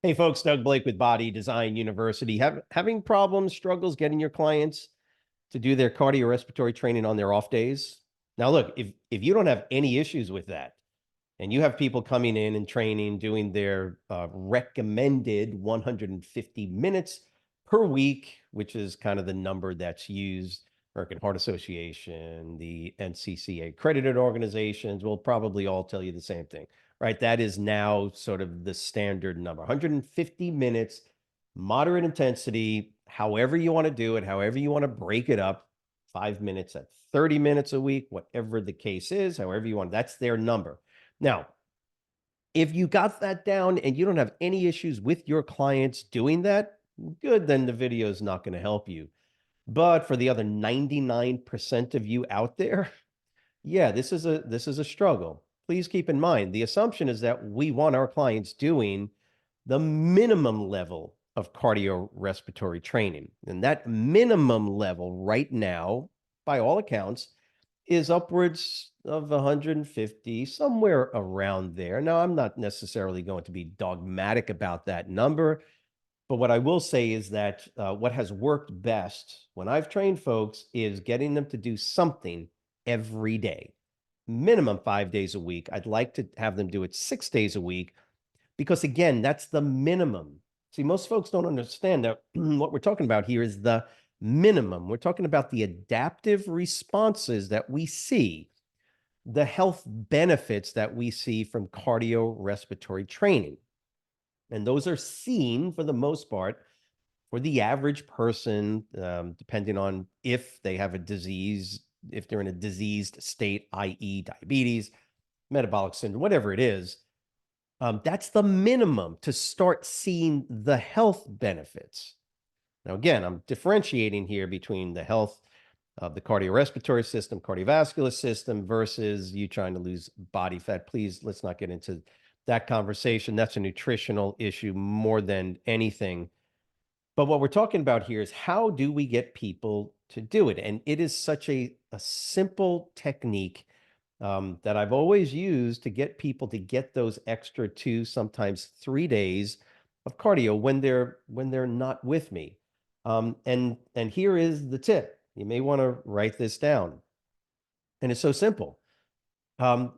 Hey folks, Doug Blake with Body Design University. Having problems, struggles getting your clients to do their cardiorespiratory training on their off days? Now, look, if you don't have any issues with that, and you have people coming in and training, doing their recommended 150 minutes per week, which is kind of the number that's used. American Heart Association, the NCCA accredited organizations will probably all tell you the same thing, right? That is now sort of the standard number 150 minutes, moderate intensity, however you want to do it, however you want to break it up, 5 minutes at 30 minutes a week, whatever the case is, however you want, that's their number. Now, if you got that down and you don't have any issues with your clients doing that, good, then the video is not going to help you. But for the other 99% of you out there, yeah, this is a struggle. Please keep in mind, the assumption is that we want our clients doing the minimum level of cardiorespiratory training. And that minimum level right now, by all accounts, is upwards of 150, somewhere around there. Now, I'm not necessarily going to be dogmatic about that number, but what I will say is that what has worked best when I've trained folks is getting them to do something every day, minimum 5 days a week. I'd like to have them do it 6 days a week because, again, that's the minimum. See, most folks don't understand that what we're talking about here is the minimum. We're talking about the adaptive responses that we see, the health benefits that we see from cardiorespiratory training. And those are seen for the most part for the average person, depending on if they have a disease, if they're in a diseased state, i.e., diabetes, metabolic syndrome, whatever it is. That's the minimum to start seeing the health benefits. Now, again, I'm differentiating here between the health of the cardiorespiratory system, cardiovascular system versus you trying to lose body fat. Please, let's not get into that conversation. That's a nutritional issue more than anything. But what we're talking about here is how do we get people to do it? And it is such a simple technique that I've always used to get people to get those extra 2, sometimes 3 days of cardio when they're not with me. And here is the tip. You may want to write this down. And it's so simple. Um,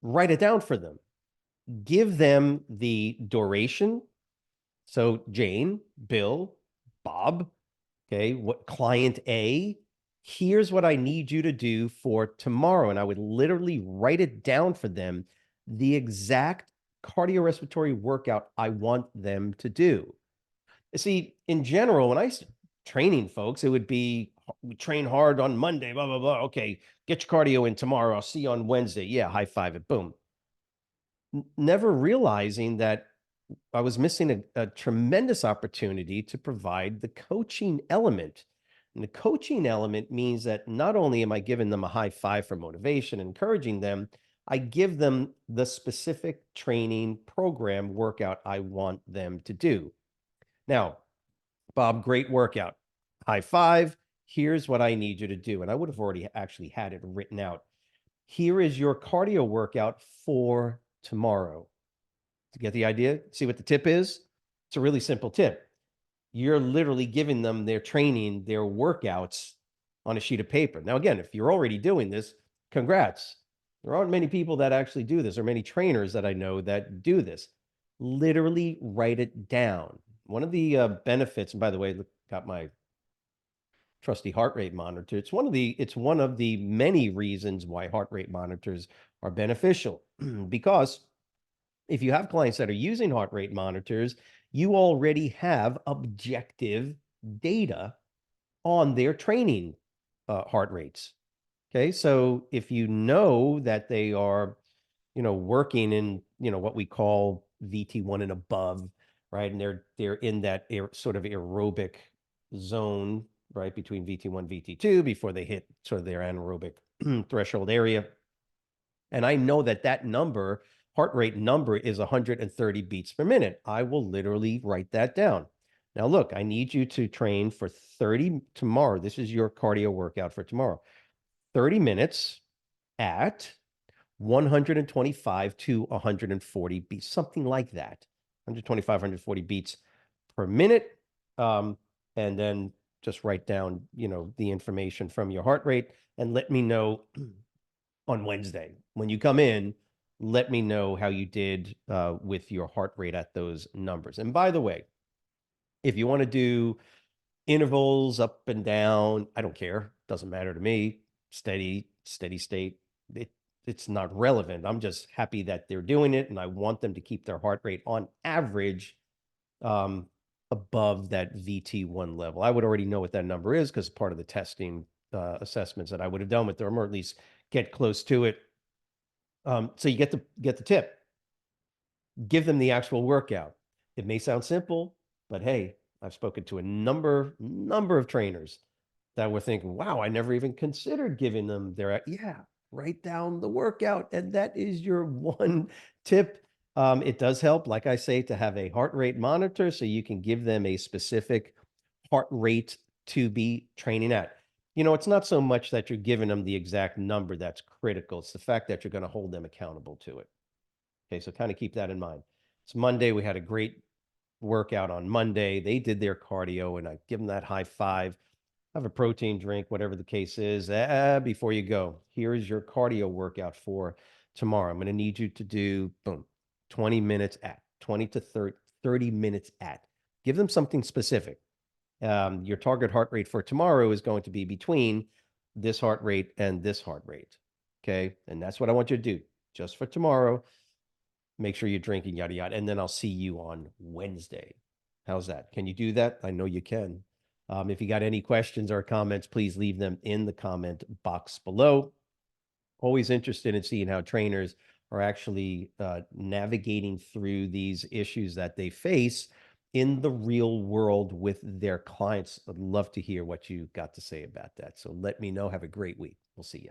Write it down for them. Give them the duration. So Jane, Bill, Bob, okay, what client A, here's what I need you to do for tomorrow. And I would literally write it down for them, the exact cardiorespiratory workout I want them to do. See, in general, when I training folks, it would be we train hard on Monday, blah, blah, blah. Okay, get your cardio in tomorrow. I'll see you on Wednesday. Yeah, high five it, boom. Never realizing that I was missing a tremendous opportunity to provide the coaching element. And the coaching element means that not only am I giving them a high five for motivation, encouraging them, I give them the specific training program workout I want them to do. Now, Bob, great workout. High five. Here's what I need you to do. And I would have already actually had it written out. Here is your cardio workout for tomorrow. To get the idea, see what the tip is? It's a really simple tip. You're literally giving them their training, their workouts on a sheet of paper. Now, again, if you're already doing this, congrats. There aren't many people that actually do this, or many trainers that I know that do this. Literally write it down. One of the benefits, and by the way, look, got my trusty heart rate monitor. It's one of the many reasons why heart rate monitors are beneficial because if you have clients that are using heart rate monitors, you already have objective data on their training heart rates. Okay, so if you know that they are, working in, what we call VT1 and above, right, and they're in that sort of aerobic zone, right, between VT1, VT2 before they hit sort of their anaerobic threshold area, and I know that that number, heart rate number, is 130 beats per minute. I will literally write that down. Now, look, I need you to train for 30 tomorrow. This is your cardio workout for tomorrow. 30 minutes at 125 to 140 beats, something like that. 125, 140 beats per minute. And then just write down, the information from your heart rate and let me know on Wednesday. When you come in, let me know how you did with your heart rate at those numbers. And by the way, if you want to do intervals up and down, I don't care. Doesn't matter to me. Steady state. It's not relevant. I'm just happy that they're doing it, and I want them to keep their heart rate on average um, above that VT1 level. I would already know what that number is because part of the testing assessments that I would have done with them, or at least get close to it. So you get the tip. Give them the actual workout. It may sound simple, but hey, I've spoken to a number of trainers that were thinking, wow, I never even considered giving them their, yeah, write down the workout. And that is your one tip. It does help, like I say, to have a heart rate monitor so you can give them a specific heart rate to be training at. It's not so much that you're giving them the exact number that's critical. It's the fact that you're going to hold them accountable to it. Okay, so kind of keep that in mind. It's Monday. We had a great workout on Monday. They did their cardio, and I give them that high five. Have a protein drink, whatever the case is. Before you go, here's your cardio workout for tomorrow. I'm going to need you to do, boom, 20 minutes at, 20 to 30 minutes at. Give them something specific. Your target heart rate for tomorrow is going to be between this heart rate and this heart rate. Okay, and that's what I want you to do just for tomorrow. Make sure you're drinking, yada, yada. And then I'll see you on Wednesday. How's that? Can you do that? I know you can. If you got any questions or comments, please leave them in the comment box below. Always interested in seeing how trainers are actually navigating through these issues that they face in the real world with their clients. I'd love to hear what you got to say about that. So let me know. Have a great week. We'll see you.